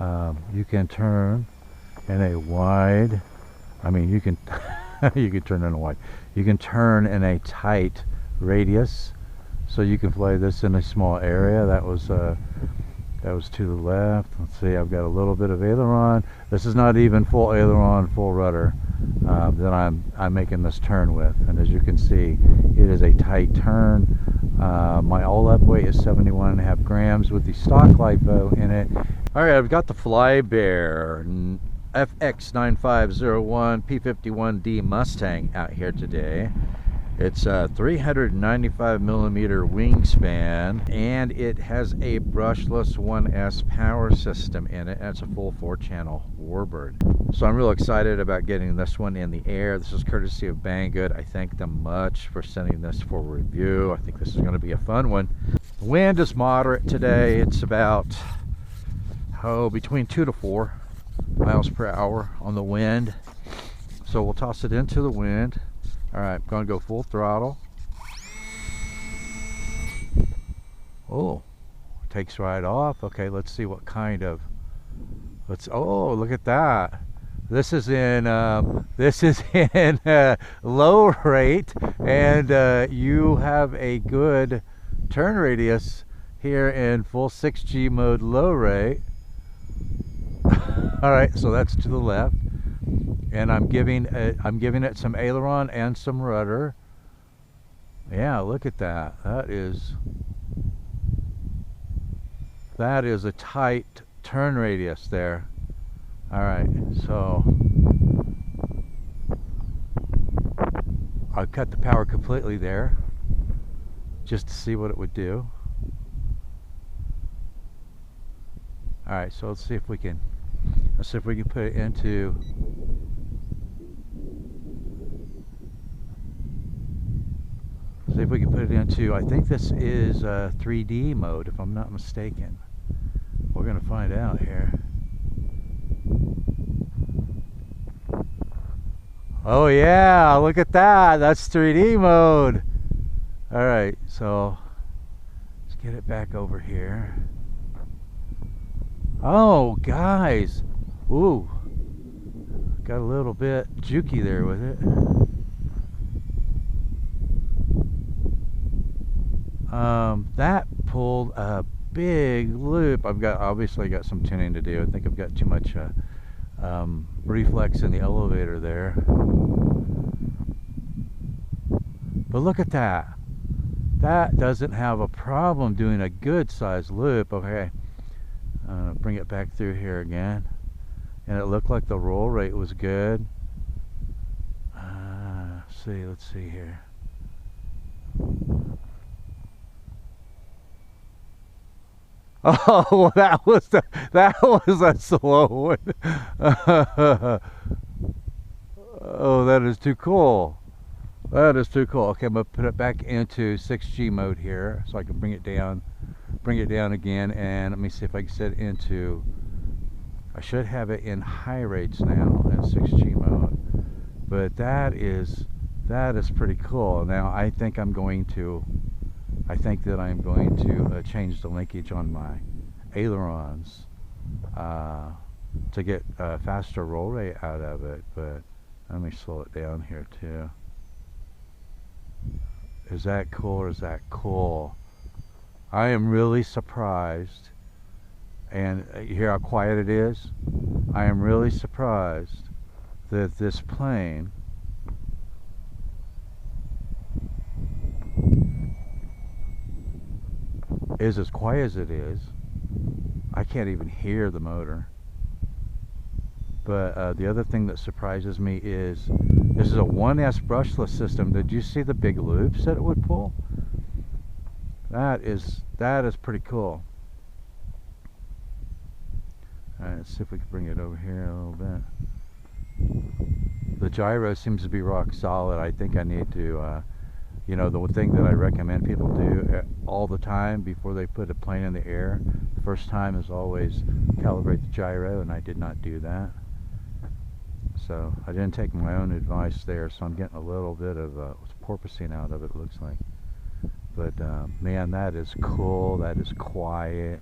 You can turn in a wide, I mean you can you can turn in a wide, you can turn in a tight radius, so you can fly this in a small area. That was to the left. Let's see, I've got a little bit of aileron. This is not even full aileron, full rudder that I'm making this turn with, and as you can see, it is a tight turn. My all-up weight is 71.5 grams with the stock LiPo in it. Alright, I've got the Flybear FX9501 P51D Mustang out here today. It's a 395 millimeter wingspan, and it has a brushless 1S power system in it, and it's a full 4-channel Warbird. So I'm real excited about getting this one in the air. This is courtesy of Banggood. I thank them much for sending this for review. I think this is going to be a fun one. The wind is moderate today. It's about between 2 to 4 miles per hour on the wind. So we'll toss it into the wind. Alright, I'm going to go full throttle. Oh, takes right off. Okay, let's see what kind of, oh, look at that. This is in low rate, and you have a good turn radius here in full 6G mode low rate. Alright, so that's to the left. And I'm giving it some aileron and some rudder. Yeah, look at that. That is a tight turn radius there. All right, so I've cut the power completely there just to see what it would do. All right, so let's see if we can put it into I think this is 3D mode, if I'm not mistaken. We're going to find out here. Oh yeah, look at that. That's 3D mode. All right, so let's get it back over here. Oh, guys. Ooh. Got a little bit jukey there with it. That pulled a big loop. Obviously got some tuning to do. I think I've got too much reflex in the elevator there. But look at that. That doesn't have a problem doing a good sized loop. Okay, bring it back through here again, and it looked like the roll rate was good. Let's see here. Oh, that was a slow one. Oh, that is too cool. That is too cool. Okay, I'm gonna put it back into 6G mode here, so I can bring it down again, and let me see if I can set it into. I should have it in high rates now in 6G mode, but that is pretty cool. Now I think that I'm going to change the linkage on my ailerons to get a faster roll rate out of it, but let me slow it down here too. Is that cool or is that cool? I am really surprised, and you hear how quiet it is? I am really surprised that this plane is as quiet as it is. I can't even hear the motor. But the other thing that surprises me is this is a 1S brushless system. Did you see the big loops that it would pull? That is pretty cool. Alright, let's see if we can bring it over here a little bit. The gyro seems to be rock solid. I think I need to you know, the one thing that I recommend people do all the time before they put a plane in the air, the first time is always calibrate the gyro, and I did not do that. So I didn't take my own advice there, so I'm getting a little bit of porpoising out of it, looks like. But man, that is cool. That is quiet.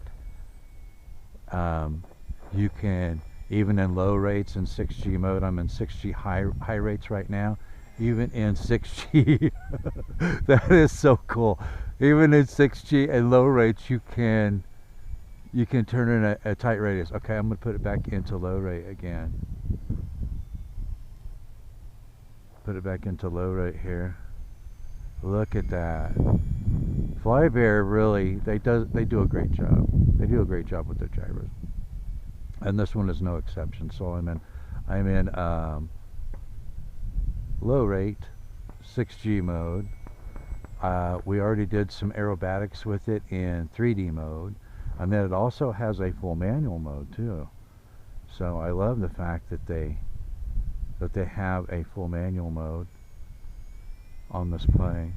You can, even in low rates in 6G mode, I'm in 6G high rates right now, even in 6G, that is so cool. Even in 6G and low rates, you can turn in a tight radius. Okay, I'm going to put it back into low rate again. Put it back into low rate here. Look at that. Flybear really, they do a great job. They do a great job with their gyros, and this one is no exception. So I'm in low rate 6G mode. We already did some aerobatics with it in 3D mode, and then it also has a full manual mode too. So I love the fact that they have a full manual mode on this plane.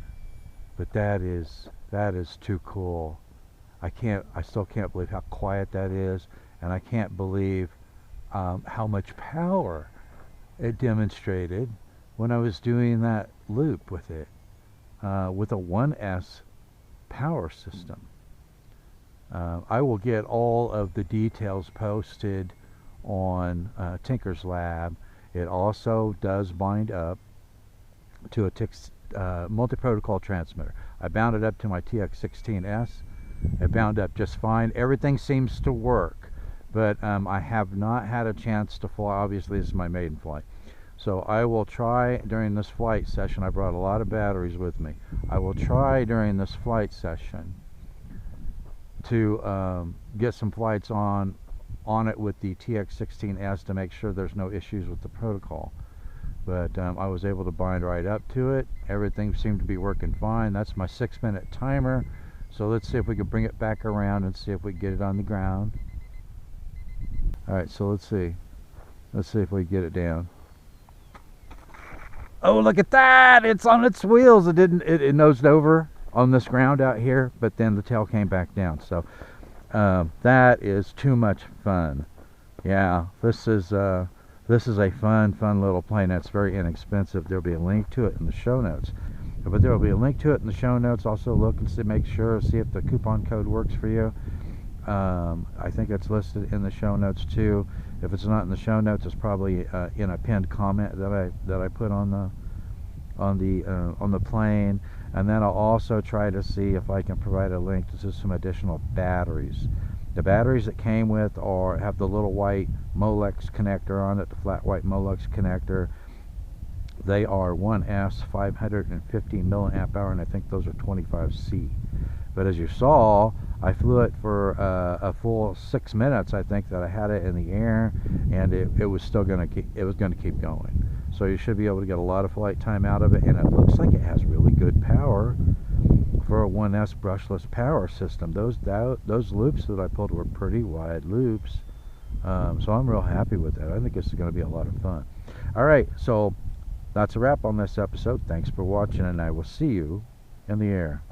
But that is too cool. I still can't believe how quiet that is, and I can't believe how much power it demonstrated when I was doing that loop with it, with a 1S power system. I will get all of the details posted on TinkerzLab. It also does bind up to a multi-protocol transmitter. I bound it up to my TX16S. It bound up just fine. Everything seems to work, but I have not had a chance to fly. Obviously, this is my maiden flight. So I will try during this flight session. I brought a lot of batteries with me. I will try during this flight session to get some flights on it with the TX16S to make sure there's no issues with the protocol. But I was able to bind right up to it. Everything seemed to be working fine. That's my 6-minute timer. So let's see if we can bring it back around and see if we can get it on the ground. Alright, so let's see. Let's see if we can get it down. Oh, look at that! It's on its wheels. It nosed over on this ground out here, but then the tail came back down. So that is too much fun. Yeah, this is a fun little plane that's very inexpensive. There'll be a link to it in the show notes. But there will be a link to it in the show notes. Also look and see if the coupon code works for you. I think it's listed in the show notes too. If it's not in the show notes, it's probably in a pinned comment that I put on the plane. And then I'll also try to see if I can provide a link to some additional batteries. The batteries that came with have the little white Molex connector on it, the flat white Molex connector. They are 1S 550 milliamp hour, and I think those are 25C. But as you saw, I flew it for a full 6 minutes. I think that I had it in the air, and it was still going to keep going. So you should be able to get a lot of flight time out of it, and it looks like it has really good power for a 1S brushless power system. Those loops that I pulled were pretty wide loops, so I'm real happy with that. I think this is going to be a lot of fun. All right, so that's a wrap on this episode. Thanks for watching, and I will see you in the air.